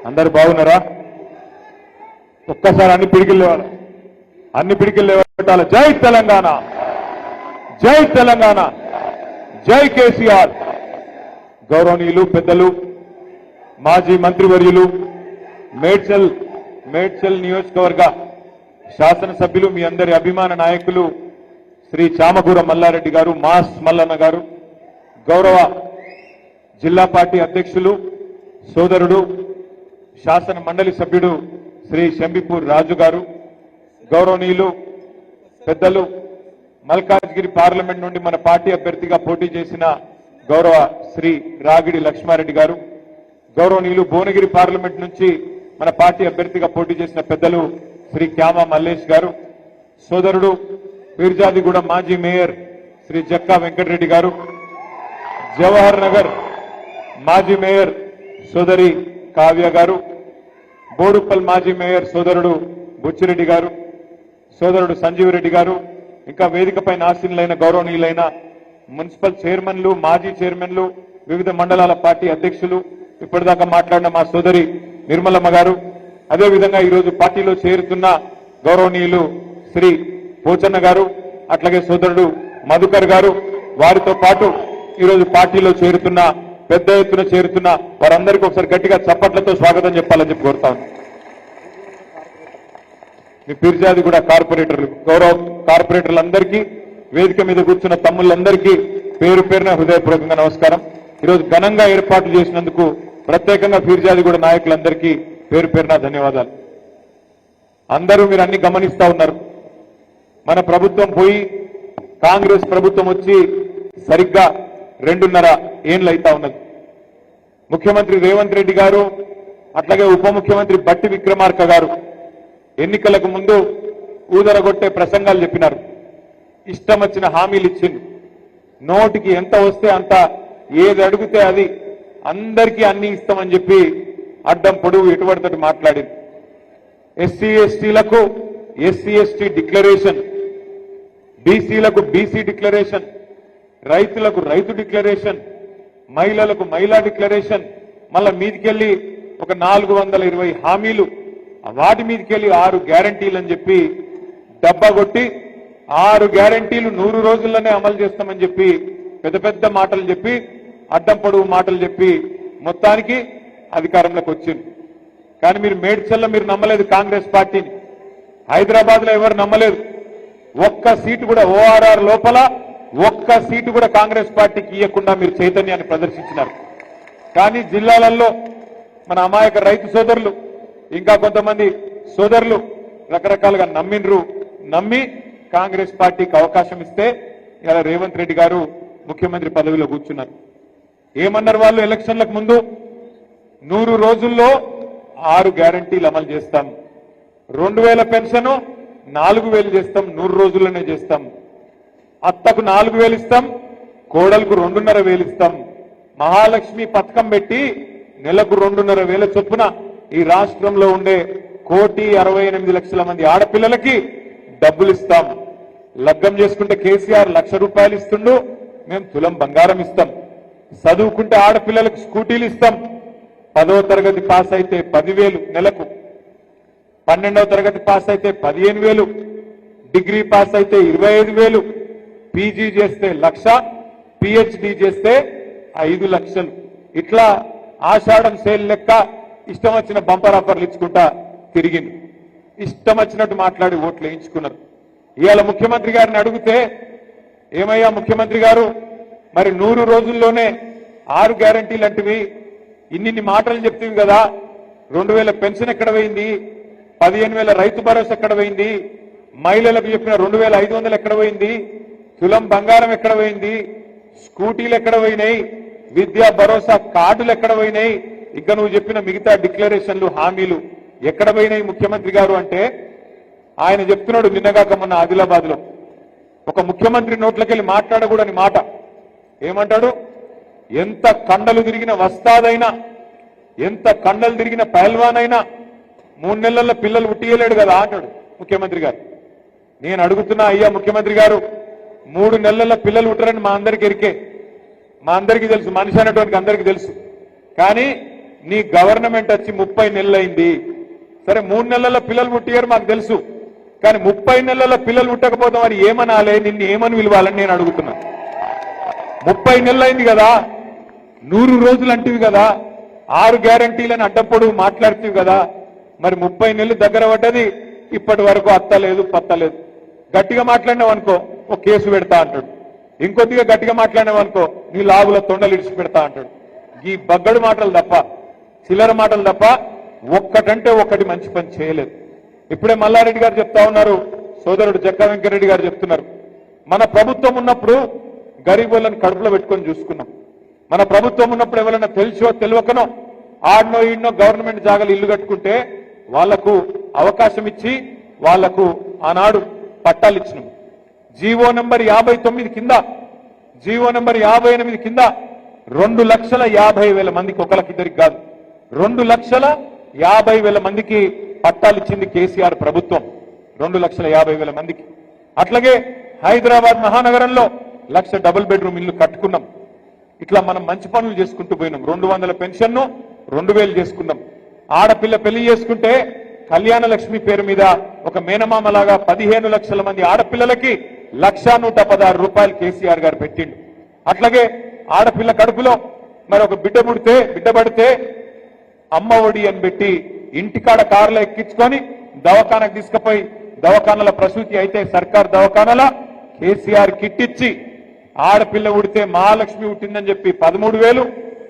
అందరు బాగున్నారా? ఒక్కసారి అన్ని పిడికిలు లేవాలి, అన్ని పిడికిలు లేవట్టాలి. జై తెలంగాణ, జై తెలంగాణ, జై కేసీఆర్. గౌరవనీయులు పెద్దలు, మాజీ మంత్రివర్యులు, మేడ్చల్ నియోజకవర్గ శాసనసభ్యులు, మీ అందరి అభిమాన నాయకులు శ్రీ చామకూర మల్లారెడ్డి గారు, మాస్ మల్లన్న గారు, గౌరవ జిల్లా పార్టీ అధ్యక్షులు సోదరుడు శాసన మండలి సభ్యుడు శ్రీ శంబిపూర్ రాజు గారు, గౌరవనీయులు పెద్దలు మల్కాజ్గిరి పార్లమెంట్ నుండి మన పార్టీ అభ్యర్థిగా పోటీ చేసిన గౌరవ శ్రీ రాగిడి లక్ష్మారెడ్డి గారు, గౌరవనీయులు భువనగిరి పార్లమెంట్ నుంచి మన పార్టీ అభ్యర్థిగా పోటీ చేసిన పెద్దలు శ్రీ క్యామా మల్లేష్ గారు, సోదరుడు పీర్జాదిగూడ మాజీ మేయర్ శ్రీ జక్కా వెంకటరెడ్డి గారు, జవహర్ నగర్ మాజీ మేయర్ సోదరి కావ్య గారు, బోడుప్పల్ మాజీ మేయర్ సోదరుడు బుచ్చిరెడ్డి గారు, సోదరుడు సంజీవ్ రెడ్డి గారు, ఇంకా వేదికపై ఆసీనులైన గౌరవనీయులైన మున్సిపల్ చైర్మన్లు, మాజీ చైర్మన్లు, వివిధ మండలాల పార్టీ అధ్యక్షులు, ఇప్పటిదాకా మాట్లాడిన మా సోదరి నిర్మలమ్మ గారు, అదేవిధంగా ఈరోజు పార్టీలో చేరుతున్న గౌరవనీయులు శ్రీ పోచన్న గారు, అట్లాగే సోదరుడు మధుకర్ గారు, వారితో పాటు ఈరోజు పార్టీలో చేరుతున్న పెద్ద ఎత్తున చేరుతున్న వారందరికీ ఒకసారి గట్టిగా చప్పట్లతో స్వాగతం చెప్పాలని చెప్పి కోరుతాను. మీ పీర్జాది కూడా కార్పొరేటర్లు, గౌరవ కార్పొరేటర్లందరికీ, వేదిక మీద కూర్చున్న తమ్ముళ్ళందరికీ పేరు పేరున హృదయపూర్వకంగా నమస్కారం. ఈరోజు ఘనంగా ఏర్పాటు చేసినందుకు ప్రత్యేకంగా పీర్జాది కూడా నాయకులందరికీ పేరు పేరున ధన్యవాదాలు. అందరూ మీరు అన్ని గమనిస్తా ఉన్నారు. మన ప్రభుత్వం పోయి కాంగ్రెస్ ప్రభుత్వం వచ్చి సరిగ్గా 2.5 ఏళ్ళు అయితా ఉన్నది. ముఖ్యమంత్రి రేవంత్ రెడ్డి గారు, అట్లాగే ఉప ముఖ్యమంత్రి బట్టి విక్రమార్క గారు ఎన్నికలకు ముందు ఊదరగొట్టే ప్రసంగాలు చెప్పినారు. ఇష్టం వచ్చిన హామీలు ఇచ్చింది. నోటికి ఎంత వస్తే అంత, ఏది అడిగితే అది, అందరికీ అన్ని ఇస్తామని చెప్పి అడ్డం పొడుగు ఎటువడితోటి మాట్లాడింది. ఎస్సీ ఎస్టీలకు ఎస్సీ ఎస్టీ డిక్లరేషన్, బీసీలకు బీసీ డిక్లరేషన్, రైతులకు రైతు డిక్లరేషన్, మహిళలకు మహిళా డిక్లరేషన్, మళ్ళా మీదికెళ్లి ఒక 420 హామీలు, వాటి మీదకెళ్లి 6 గ్యారంటీలు అని చెప్పి డబ్బా కొట్టి 6 గ్యారంటీలు 100 రోజుల్లోనే అమలు చేస్తామని చెప్పి పెద్ద పెద్ద మాటలు చెప్పి, అడ్డం పొడుగు మాటలు చెప్పి మొత్తానికి అధికారంలోకి వచ్చింది. కానీ మీరు మేడ్చల్లో మీరు నమ్మలేదు కాంగ్రెస్ పార్టీని, హైదరాబాద్ లో ఎవరు నమ్మలేదు. ఒక్క సీటు కూడా ఓఆర్ఆర్ లోపల ఒక్క సీటు కూడా కాంగ్రెస్ పార్టీకి ఇవ్వకుండా మీరు చైతన్యాన్ని ప్రదర్శించినారు. కానీ జిల్లాలలో మన అమాయక రైతు సోదరులు, ఇంకా కొంతమంది సోదరులు రకరకాలుగా నమ్మి కాంగ్రెస్ పార్టీకి అవకాశం ఇస్తే ఇలా రేవంత్ రెడ్డి గారు ముఖ్యమంత్రి పదవిలో కూర్చున్నారు. ఏమన్నారు వాళ్ళు ఎలక్షన్లకు ముందు? 100 రోజుల్లో 6 గ్యారంటీలు అమలు చేస్తాం, 2000 పెన్షన్ 4000 చేస్తాం, 100 రోజుల్లోనే చేస్తాం, అత్తకు 4000 ఇస్తాం, కోడలకు 2,500 ఇస్తాం, మహాలక్ష్మి పథకం పెట్టి నెలకు 2,500 చొప్పున ఈ రాష్ట్రంలో ఉండే 1,68,00,000 మంది ఆడపిల్లలకి డబ్బులు ఇస్తాం. లగ్గం చేసుకుంటే కేసీఆర్ ₹1,00,000 ఇస్తుండు, మేము తులం బంగారం ఇస్తాం. చదువుకుంటే ఆడపిల్లలకు స్కూటీలు ఇస్తాం. 10వ తరగతి పాస్ అయితే 10,000 నెలకు, 12వ తరగతి పాస్ అయితే 15,000, డిగ్రీ పాస్ అయితే 25,000, పీజీ చేస్తే 1,00,000, పిహెచ్డి చేస్తే 5 లక్షలు. ఇట్లా ఆషాఢం సేల్ లెక్క ఇష్టం వచ్చిన బంపర్ ఆఫర్లు ఇచ్చుకుంటా తిరిగింది. ఇష్టం వచ్చినట్టు మాట్లాడి ఓట్లు వేయించుకున్నారు. ఇవాళ ముఖ్యమంత్రి గారిని అడిగితే, ఏమయ్యా ముఖ్యమంత్రి గారు, మరి 100 రోజుల్లోనే 6 గ్యారంటీలు అంటివి, ఇన్ని మాటలు చెప్తీవి కదా, 2,000 పెన్షన్ ఎక్కడ పోయింది, 15,000 రైతు భరోసా ఎక్కడ పోయింది, మహిళలకు చెప్పిన 2,500 ఎక్కడ పోయింది, తులం బంగారం ఎక్కడ పోయింది, స్కూటీలు ఎక్కడ పోయినాయి, విద్యా భరోసా కార్డులు ఎక్కడ పోయినాయి, ఇంకా నువ్వు చెప్పిన మిగతా డిక్లరేషన్లు హామీలు ఎక్కడ పోయినాయి ముఖ్యమంత్రి గారు అంటే, ఆయన చెప్తున్నాడు నిన్నగాక మొన్న ఆదిలాబాద్ లో ఒక ముఖ్యమంత్రి నోట్లకెళ్ళి మాట్లాడకూడని మాట. ఏమంటాడు? ఎంత కండలు తిరిగిన వస్తాదైనా, ఎంత కండలు తిరిగిన పహల్వానైనా 3 నెలల పిల్లలు ఉట్టియలేడు కదా అంటాడు ముఖ్యమంత్రి గారు. నేను అడుగుతున్నా, అయ్యా ముఖ్యమంత్రి గారు, 3 నెలల పిల్లలు ఉట్టరని మా అందరికి ఎరికే, మా అందరికీ తెలుసు, మనిషి అనేటువంటి అందరికీ తెలుసు. కానీ నీ గవర్నమెంట్ వచ్చి 30 నెలలైంది. సరే 3 నెలల్లో పిల్లలు పుట్టారు మాకు తెలుసు, కానీ 30 నెలల్లో పిల్లలు పుట్టకపోతే మరి ఏమనాలే, నిన్ను ఏమని పిలవాలని నేను అడుగుతున్నా. 30 నెలలైంది కదా, 100 రోజులు అంటివి కదా, 6 గ్యారంటీలను అడ్డప్పుడు మాట్లాడుతీవి కదా, మరి 30 నెలలు దగ్గర పడ్డది, ఇప్పటి వరకు అత్తలేదు పత్తలేదు. గట్టిగా మాట్లాడినావు అనుకో ఒక కేసు పెడతా అంటాడు, ఇంకొద్దిగా గట్టిగా మాట్లాడినావు అనుకో నీ లాగుల తొండలు ఇడిచి పెడతా అంటాడు. ఈ బగ్గడు మాటలు తప్ప, చిల్లర మాటలు తప్ప ఒక్కటంటే ఒక్కటి మంచి పని చేయలేదు. ఇప్పుడే మల్లారెడ్డి గారు చెప్తా ఉన్నారు, సోదరుడు జక్క వెంకరెడ్డి గారు చెప్తున్నారు, మన ప్రభుత్వం ఉన్నప్పుడు గరీబులను కడుపులో పెట్టుకొని చూసుకున్నాం. మన ప్రభుత్వం ఉన్నప్పుడు ఎవరైనా తెలిసో తెలియకనో ఆడనో ఈడనో గవర్నమెంట్ జాగాలు ఇల్లు కట్టుకుంటే వాళ్లకు అవకాశం ఇచ్చి వాళ్లకు ఆనాడు పట్టాలు ఇచ్చినాం. జీవో నంబర్ 59 కింద, జీవో నంబర్ 58 కింద 2,50,000 మందికి, ఒకరికిద్దరికి కాదు 2,50,000 మందికి పట్టాలు ఇచ్చింది కేసీఆర్ ప్రభుత్వం. 2,50,000 మందికి. అట్లాగే హైదరాబాద్ మహానగరంలో 1,00,000 డబుల్ బెడ్రూమ్ ఇల్లు కట్టుకున్నాం. ఇట్లా మనం మంచి పనులు చేసుకుంటూ పోయినాం. 200 పెన్షన్ను 2,000 చేసుకున్నాం. ఆడపిల్ల పెళ్లి చేసుకుంటే కళ్యాణ లక్ష్మి పేరు మీద ఒక మేనమామలాగా 15 లక్షల మంది ఆడపిల్లలకి 1,116 రూపాయలు కేసీఆర్ గారు పెట్టిండు. అట్లాగే ఆడపిల్ల కడుపులో మరి ఒక బిడ్డ పడితే అమ్మ ఒడి అని పెట్టి ఇంటికాడ కారులో ఎక్కించుకొని దవాఖానకు తీసుకుపోయి దవాఖానల ప్రసూతి అయితే సర్కార్ దవాఖానల కేసీఆర్ కిట్ ఇచ్చి ఆడపిల్ల ఉడితే మహాలక్ష్మి ఉట్టిందని చెప్పి 13,000,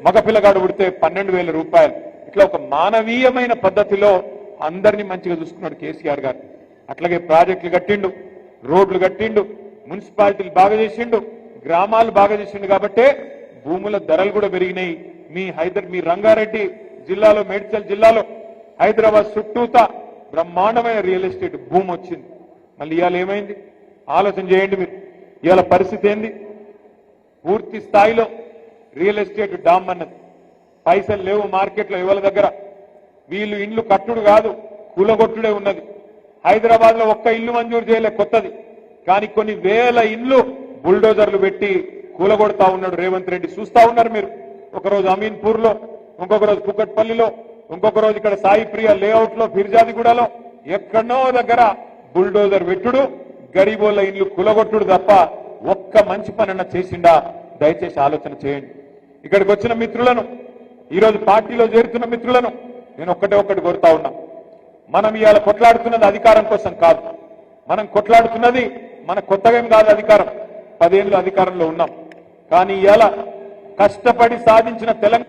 మగపిల్లగాడు ఉడితే 12,000 రూపాయలు. ఇట్లా ఒక మానవీయమైన పద్ధతిలో అందరినీ మంచిగా చూసుకున్నాడు కేసీఆర్ గారు. అట్లాగే ప్రాజెక్టులు కట్టిండు, రోడ్లు కట్టిండు, మున్సిపాలిటీలు బాగా చేసిండు, గ్రామాలు బాగా చేసిండు. కాబట్టే భూముల ధరలు కూడా పెరిగినాయి. మీ రంగారెడ్డి జిల్లాలో, మేడ్చల్ జిల్లాలో, హైదరాబాద్ చుట్టూతా బ్రహ్మాండమైన రియల్ ఎస్టేట్ భూమి వచ్చింది. మళ్ళీ ఇవాళ ఏమైంది ఆలోచన చేయండి మీరు. ఇవాళ పరిస్థితి ఏంది? పూర్తి స్థాయిలో రియల్ ఎస్టేట్ డామ్ అన్నది. పైసలు లేవు మార్కెట్లో ఇవాళ దగ్గర. వీళ్ళు ఇండ్లు కట్టుడు కాదు, కూలగొట్టుడే ఉన్నది. హైదరాబాద్ లో ఒక్క ఇల్లు మంజూరు చేయలే కొత్తది, కానీ కొన్ని వేల ఇండ్లు బుల్డోజర్లు పెట్టి కూలగొడతా ఉన్నాడు రేవంత్ రెడ్డి. చూస్తా ఉన్నారు మీరు. ఒకరోజు అమీన్పూర్ లో, ఇంకొక రోజు కుకట్పల్లిలో, ఇంకొక రోజు ఇక్కడ సాయి ప్రియ లేఅవుట్ లో, ఫిర్జాదిగూడలో, ఎక్కడో దగ్గర బుల్డోజర్ పెట్టుడు, గరీబోళ్ళ ఇండ్లు కూలగొట్టుడు తప్ప ఒక్క మంచి పనన్నా చేసిండా? దయచేసి ఆలోచన చేయండి. ఇక్కడికి వచ్చిన మిత్రులను, ఈరోజు పార్టీలో చేరుతున్న మిత్రులను నేను ఒక్కటి కోరుతా ఉన్నా. మనం ఇవాళ కొట్లాడుతున్నది అధికారం కోసం కాదు. మనం కొట్లాడుతున్నది మన కొత్తగా ఏం కాదు అధికారం. 10 ఏళ్ళు అధికారంలో ఉన్నాం. కానీ ఇవాళ కష్టపడి సాధించిన తెలంగాణ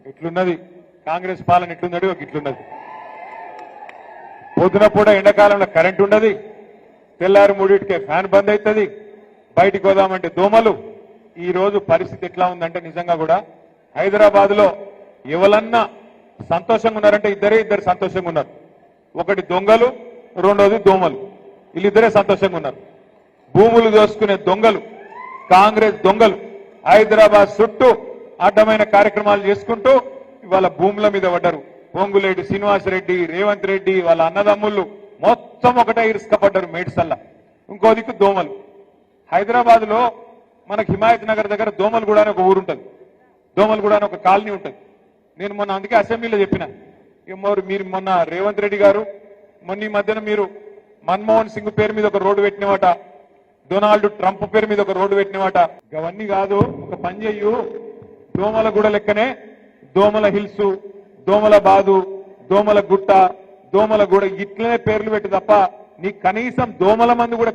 ఇట్లున్నది. కాంగ్రెస్ పాలన ఎట్లున్నది ఒక ఇట్లున్నది. పొద్దున పూట ఎండాకాలంలో కరెంట్ ఉండదు, తెల్లారి 3టికే ఫ్యాన్ బంద్ అవుతుంది, బయటికి పోదామంటే దోమలు. ఈ రోజు పరిస్థితి ఎట్లా ఉందంటే నిజంగా కూడా హైదరాబాద్ లో ఎవరన్నా సంతోషంగా ఉన్నారంటే ఇద్దరు సంతోషంగా ఉన్నారు. ఒకటి దొంగలు, రెండోది దోమలు. వీళ్ళిద్దరే సంతోషంగా ఉన్నారు. భూములు దోసుకునే దొంగలు, కాంగ్రెస్ దొంగలు హైదరాబాద్ చుట్టూ అడ్డమైన కార్యక్రమాలు చేసుకుంటూ ఇవాళ భూముల మీద పడ్డారు. పొంగులేటి శ్రీనివాసరెడ్డి, రేవంత్ రెడ్డి, వాళ్ళ అన్నదమ్ముళ్ళు మొత్తం ఒకటే ఇరుసుకపడ్డారు మేడ్సల్లా. ఇంకో దిక్కు దోమలు. హైదరాబాద్ లో మనకు హిమాయత్ నగర్ దగ్గర దోమలగూడ అని ఒక ఊరు ఉంటుంది, దోమలగూడ అని ఒక కాలనీ ఉంటుంది. నేను మొన్న అందుకే అసెంబ్లీలో చెప్పిన, మీరు మొన్న రేవంత్ రెడ్డి గారు మొన్న ఈ మధ్యన మీరు మన్మోహన్ సింగ్ పేరు మీద ఒక రోడ్డు పెట్టినవాట, డొనాల్డ్ ట్రంప్ పేరు మీద ఒక రోడ్డు పెట్టినమాట. అవన్నీ కాదు, ఒక పని చెయ్యు, దోమల గుడ లెక్కనే దోమల హిల్స్, దోమల బాదు, దోమల గుట్ట, దోమల గూడ ఇట్లనే పేర్లు పెట్టి తప్ప నీ కనీసం దోమల మందు కూడా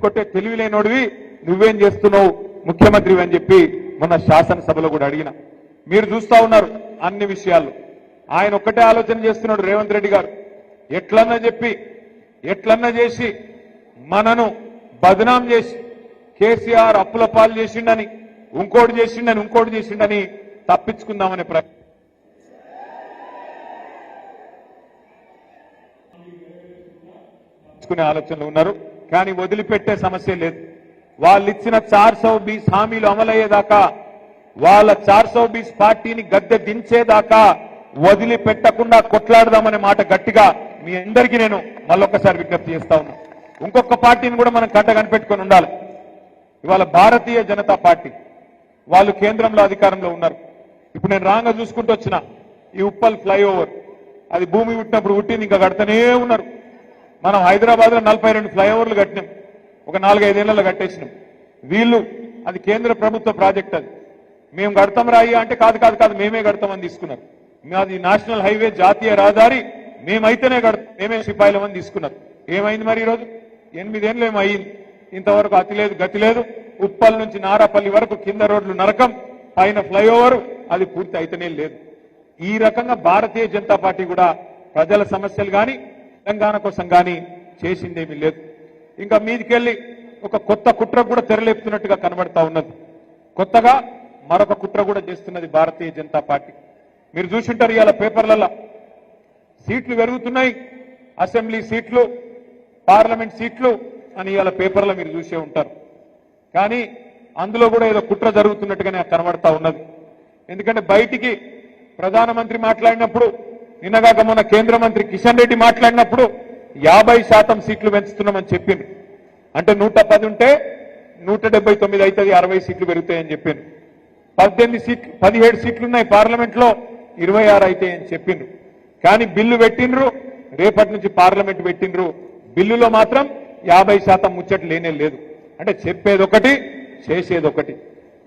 కొట్టే తెలివి లేనోడివి నువ్వేం చేస్తున్నావు ముఖ్యమంత్రి అని చెప్పి మొన్న శాసనసభలో కూడా అడిగిన. మీరు చూస్తా ఉన్నారు అన్ని విషయాల్లో. ఆయన ఒక్కటే ఆలోచన చేస్తున్నాడు రేవంత్ రెడ్డి గారు, ఎట్లన్నా చేసి మనను బదనాం చేసి కేసీఆర్ అప్పుల పాలు చేసిండని, ఇంకోటి చేసిండని తప్పించుకుందామనే ఆలోచనలు ఉన్నారు. కానీ వదిలిపెట్టే సమస్య లేదు. వాళ్ళు ఇచ్చిన 420 హామీలు అమలయ్యేదాకా, వాళ్ళ 420 పార్టీని గద్దె దించేదాకా వదిలిపెట్టకుండా కొట్లాడదామనే మాట గట్టిగా మీ అందరికీ నేను మళ్ళొక్కసారి విజ్ఞప్తి చేస్తా ఉన్నా. ఇంకొక పార్టీని కూడా మనం కంట కనిపెట్టుకొని ఉండాలి. ఇవాళ భారతీయ జనతా పార్టీ వాళ్ళు కేంద్రంలో అధికారంలో ఉన్నారు. ఇప్పుడు నేను రాంగా చూసుకుంటూ వచ్చిన ఈ ఉప్పల్ ఫ్లైఓవర్, అది భూమి పుట్టినప్పుడు పుట్టింది, ఇంకా కడతనే ఉన్నారు. మనం హైదరాబాద్ లో 42 ఫ్లైఓవర్లు కట్టినాం, ఒక 4-5 ఏళ్లలో కట్టేసినాం. వీళ్ళు అది కేంద్ర ప్రభుత్వ ప్రాజెక్ట్, అది మేము కడతాం రాయ్యా అంటే కాదు మేమే కడతామని తీసుకున్నారు. అది నేషనల్ హైవే, జాతీయ రహదారి, మేమే సిపాయిలమని తీసుకున్నారు. ఏమైంది మరి ఈరోజు? 8 ఏళ్ళు ఏమైంది, ఇంతవరకు అతి లేదు గతి లేదు. ఉప్పల్ నుంచి నారాపల్లి వరకు కింద రోడ్లు నరకం, పైన ఫ్లైఓవర్, అది పూర్తి అయితేనే లేదు. ఈ రకంగా భారతీయ జనతా పార్టీ కూడా ప్రజల సమస్యలు కానీ తెలంగాణ కోసం కానీ చేసిందేమీ లేదు. ఇంకా మీదికెళ్ళి ఒక కొత్త కుట్ర కూడా తెరలేపుతున్నట్టుగా కనబడతా ఉన్నది. కొత్తగా మరొక కుట్ర కూడా చేస్తున్నది భారతీయ జనతా పార్టీ. మీరు చూసింటారు ఇవాళ పేపర్లలో సీట్లు పెరుగుతున్నాయి, అసెంబ్లీ సీట్లు, పార్లమెంట్ సీట్లు అని ఇవాళ పేపర్లో మీరు చూసే ఉంటారు. కానీ అందులో కూడా ఏదో కుట్ర జరుగుతున్నట్టుగానే కనబడతా ఉన్నది. ఎందుకంటే బయటికి ప్రధానమంత్రి మాట్లాడినప్పుడు, నిన్నగాక మొన్న కేంద్ర మంత్రి కిషన్ రెడ్డి మాట్లాడినప్పుడు 50% సీట్లు పెంచుతున్నామని చెప్పింది. అంటే 110 ఉంటే 179 అవుతుంది, 60 సీట్లు పెరుగుతాయని చెప్పింది. 17 సీట్లున్నాయి పార్లమెంట్ లో, 26 అవుతాయని చెప్పిండ్రు. కానీ బిల్లు పెట్టిండ్రు, రేపటి నుంచి పార్లమెంట్ పెట్టిండ్రు. బిల్లులో మాత్రం 50% ముచ్చట లేనే లేదు. అంటే చెప్పేదొకటి చేసేదొకటి.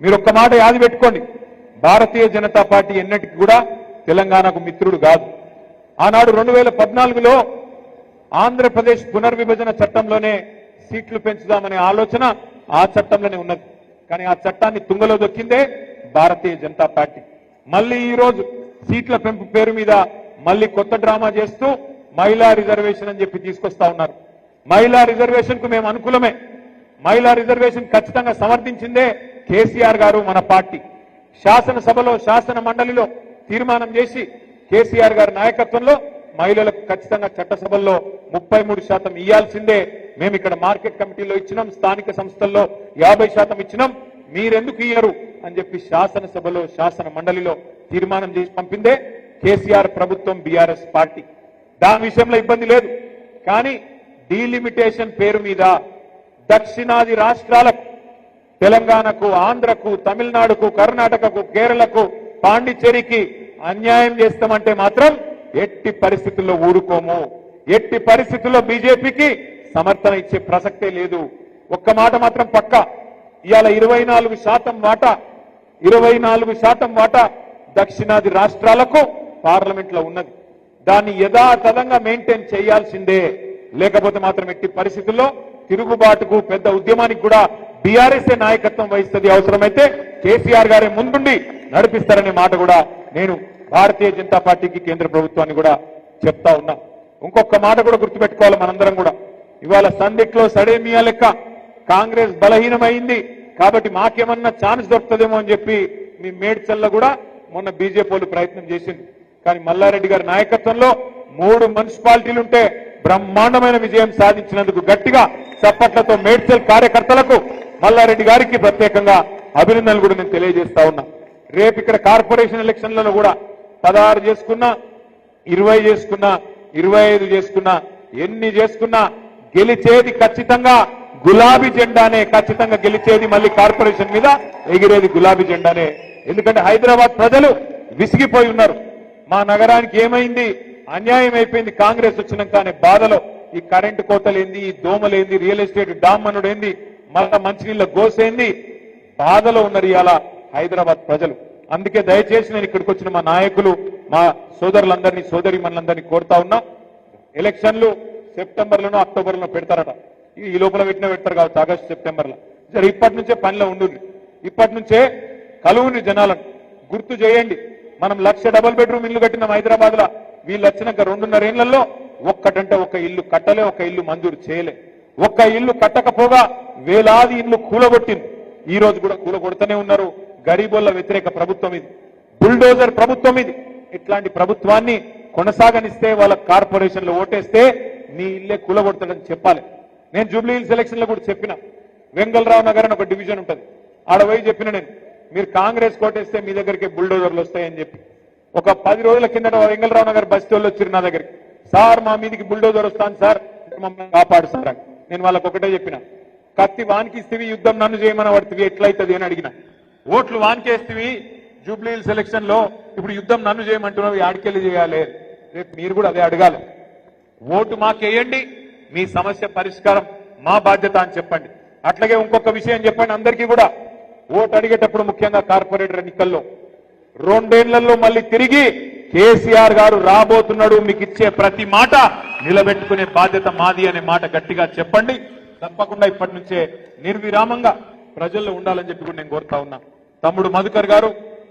మీరు ఒక్క మాట యాది పెట్టుకోండి, భారతీయ జనతా పార్టీ ఎన్నటికి కూడా తెలంగాణకు మిత్రుడు కాదు. ఆనాడు 2014లో ఆంధ్రప్రదేశ్ పునర్విభజన చట్టంలోనే సీట్లు పెంచుదామనే ఆలోచన ఆ చట్టంలోనే ఉన్నది. కానీ ఆ చట్టాన్ని తుంగలో దొక్కిందే భారతీయ జనతా పార్టీ. మళ్ళీ ఈ రోజు సీట్ల పెంపు పేరు మీద మళ్ళీ కొత్త డ్రామా చేస్తూ మహిళా రిజర్వేషన్ అని చెప్పి తీసుకొస్తా ఉన్నారు. మహిళా రిజర్వేషన్ కు మేము అనుకూలమే. మహిళా రిజర్వేషన్ ఖచ్చితంగా సమర్థించిందే కేసీఆర్ గారు, మన పార్టీ. శాసనసభలో, శాసన మండలిలో తీర్మానం చేసి కేసీఆర్ గారి నాయకత్వంలో మహిళలకు ఖచ్చితంగా చట్టసభల్లో 33% ఇయ్యాల్సిందే. మేము ఇక్కడ మార్కెట్ కమిటీలో ఇచ్చినాం, స్థానిక సంస్థల్లో 50% ఇచ్చినాం, మీరెందుకు ఇయ్యరు అని చెప్పి శాసనసభలో, శాసన మండలిలో తీర్మానం చేసి పంపిందే కేసీఆర్ ప్రభుత్వం, బీఆర్ఎస్ పార్టీ. దాని విషయంలో ఇబ్బంది లేదు. కానీ డీలిమిటేషన్ పేరు మీద దక్షిణాది రాష్ట్రాలకు, తెలంగాణకు, ఆంధ్రకు, తమిళనాడుకు, కర్ణాటకకు, కేరళకు, పాండిచ్చేరికి అన్యాయం చేస్తామంటే మాత్రం ఎట్టి పరిస్థితుల్లో ఊరుకోము. ఎట్టి పరిస్థితుల్లో బీజేపీకి సమర్థన ఇచ్చే ప్రసక్తే లేదు. ఒక్క మాట మాత్రం పక్కా, ఇవాళ 24% వాటా దక్షిణాది రాష్ట్రాలకు పార్లమెంట్ లో ఉన్నది. దాన్ని యథాతథంగా మెయింటైన్ చేయాల్సిందే. లేకపోతే మాత్రం ఎట్టి పరిస్థితుల్లో తిరుగుబాటుకు, పెద్ద ఉద్యమానికి కూడా బీఆర్ఎస్ఏ నాయకత్వం వహిస్తుంది. అవసరమైతే కేసీఆర్ గారే ముందుండి నడిపిస్తారనే మాట కూడా నేను భారతీయ జనతా పార్టీకి, కేంద్ర ప్రభుత్వాన్ని కూడా చెప్తా ఉన్నా. ఇంకొక మాట కూడా గుర్తుపెట్టుకోవాలి మనందరం కూడా. ఇవాళ సందిట్లో సడేమియా లెక్క కాంగ్రెస్ బలహీనమైంది కాబట్టి మాకేమన్నా ఛాన్స్ దొరుకుతుందేమో అని చెప్పి మీ మేడ్చల్లో కూడా మొన్న బీజేపీ వాళ్ళు ప్రయత్నం చేసింది. కానీ మల్లారెడ్డి గారి నాయకత్వంలో 3 మున్సిపాలిటీలుంటే బ్రహ్మాండమైన విజయం సాధించినందుకు గట్టిగా చప్పట్లతో మేడ్చల్ కార్యకర్తలకు, మల్లారెడ్డి గారికి ప్రత్యేకంగా అభినందనలు కూడా నేను తెలియజేస్తా ఉన్నా. రేపు ఇక్కడ కార్పొరేషన్ ఎలక్షన్లలో కూడా 16 చేసుకున్నా, 20 చేసుకున్నా, 25 చేసుకున్నా, ఎన్ని చేసుకున్నా గెలిచేది ఖచ్చితంగా గులాబీ జెండానే. ఖచ్చితంగా గెలిచేది మళ్ళీ కార్పొరేషన్ మీద ఎగిరేది గులాబీ జెండానే. ఎందుకంటే హైదరాబాద్ ప్రజలు విసిగిపోయి ఉన్నారు. మా నగరానికి ఏమైంది, అన్యాయం అయిపోయింది కాంగ్రెస్ వచ్చినాక అనే బాధలో ఈ కరెంటు కోతలేంది, ఈ దోమలేంది, రియల్ ఎస్టేట్ డామ్ అనుడేంది, మళ్ళా మంచినీళ్ళ గోసేంది బాధలో ఉన్నారు ఇవాళ హైదరాబాద్ ప్రజలు. అందుకే దయచేసి నేను ఇక్కడికి వచ్చిన మా నాయకులు, మా సోదరులందరినీ, సోదరిమణులందరినీ కోరుతా ఉన్నా, ఎలక్షన్లు సెప్టెంబర్లోనో అక్టోబర్లో పెడతారట. ఈ లోపల పెడతారు కావచ్చు, ఆగస్టు సెప్టెంబర్లో. సరే, ఇప్పటి నుంచే పనిలో ఉండుంది, ఇప్పటి నుంచే కలువుని జనాలను గుర్తు చేయండి. మనం 1,00,000 డబుల్ బెడ్రూమ్ ఇల్లు కట్టినాం హైదరాబాద్ లో. వీళ్ళు వచ్చినాక 2.5 ఏళ్లలో ఒక్కటంటే ఒక ఇల్లు కట్టలే, ఒక ఇల్లు మంజూరు చేయలే. ఒక్క ఇల్లు కట్టకపోగా వేలాది ఇల్లు కూలగొట్టింది. ఈ రోజు కూడా కూలగొడుతూనే ఉన్నారు. గరీబోళ్ల వ్యతిరేక ప్రభుత్వం ఇది, బుల్డోజర్ ప్రభుత్వం ఇది. ఇట్లాంటి ప్రభుత్వాన్ని కొనసాగనిస్తే, వాళ్ళ కార్పొరేషన్లో ఓటేస్తే మీ ఇల్లే కూలగొడతాడని చెప్పాలి. నేను జూబ్లీ హిల్స్ ఎలక్షన్ లో కూడా చెప్పిన, వెంగళరావు నగర్ అని ఒక డివిజన్ ఉంటుంది, ఆడ పోయి చెప్పిన నేను, మీరు కాంగ్రెస్ కోటేస్తే మీ దగ్గరికి బుల్డోజర్లు వస్తాయని చెప్పి. ఒక 10 రోజుల కిందట వెంగళరావు నగర్ బస్తీ వాళ్ళు వచ్చారు నా దగ్గరికి, సార్ మా మీదికి బుల్డోజర్ వస్తాను సార్, మమ్మల్ని కాపాడు సార్ అని. నేను వాళ్ళకి ఒకటే చెప్పిన, కత్తి వానికి ఇస్తేవి, యుద్ధం నన్ను చేయమని పడుతుంది, ఎట్లయితుంది అని అడిగిన. ఓట్లు వానికేస్తేవి జూబ్లీ హిల్స్ ఎలక్షన్ లో, ఇప్పుడు యుద్ధం నన్ను చేయమంటున్నావు, ఆడికెళ్ళి చేయాలి. రేపు మీరు కూడా అదే అడగాలి. ఓటు మాకేయండి, మీ సమస్య పరిష్కారం మా బాధ్యత అని చెప్పండి. అట్లాగే ఇంకొక విషయం చెప్పండి అందరికీ కూడా, ఓటు అడిగేటప్పుడు ముఖ్యంగా కార్పొరేటర్ ఎన్నికల్లో 2 ఏళ్లలో మళ్ళీ తిరిగి కేసీఆర్ గారు రాబోతున్నాడు, మీకు ఇచ్చే ప్రతి మాట నిలబెట్టుకునే బాధ్యత మాది అనే మాట గట్టిగా చెప్పండి. తప్పకుండా ఇప్పటి నుంచే నిర్విరామంగా ప్రజల్లో ఉండాలని చెప్పి కూడా నేను కోరుతా ఉన్నా. తమ్ముడు మధుకర్ గారు,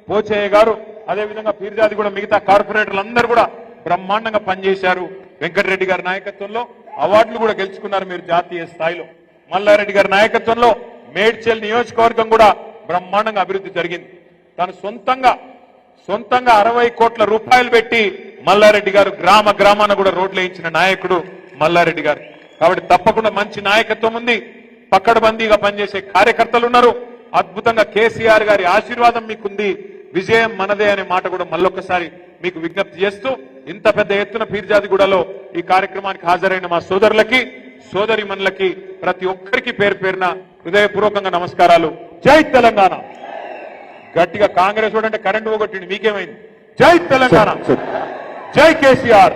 పోచయ్య గారు, అదేవిధంగా పీర్జాది కూడా మిగతా కార్పొరేటర్లు అందరూ కూడా బ్రహ్మాండంగా పనిచేశారు. వెంకటరెడ్డి గారి నాయకత్వంలో అవార్డులు కూడా గెలుచుకున్నారు మీరు జాతీయ స్థాయిలో. మల్లారెడ్డి గారి నాయకత్వంలో మేడ్చల్ నియోజకవర్గం కూడా బ్రహ్మాండంగా అభివృద్ధి జరిగింది. తను సొంతంగా 60 కోట్ల రూపాయలు పెట్టి మల్లారెడ్డి గారు గ్రామాన కూడా రోడ్లు వేయించిన నాయకుడు మల్లారెడ్డి గారు. కాబట్టి తప్పకుండా మంచి నాయకత్వం ఉంది, పక్కడబందీగా పనిచేసే కార్యకర్తలు ఉన్నారు. అద్భుతంగా కేసీఆర్ గారి ఆశీర్వాదం మీకుంది, విజయం మనదే అనే మాట కూడా మళ్ళొక్కసారి మీకు విజ్ఞప్తి చేస్తూ, ఇంత పెద్ద ఎత్తున పీర్జాదిగూడలో ఈ కార్యక్రమానికి హాజరైన మా సోదరులకి, సోదరిమణులకి ప్రతి ఒక్కరికి పేరు పేరున హృదయపూర్వకంగా నమస్కారాలు. జై తెలంగాణ. గట్టిగా కాంగ్రెస్ అంటే కరెంటు పోగొట్టింది, మీకేమైంది? జై తెలంగాణ, జై కేసీఆర్.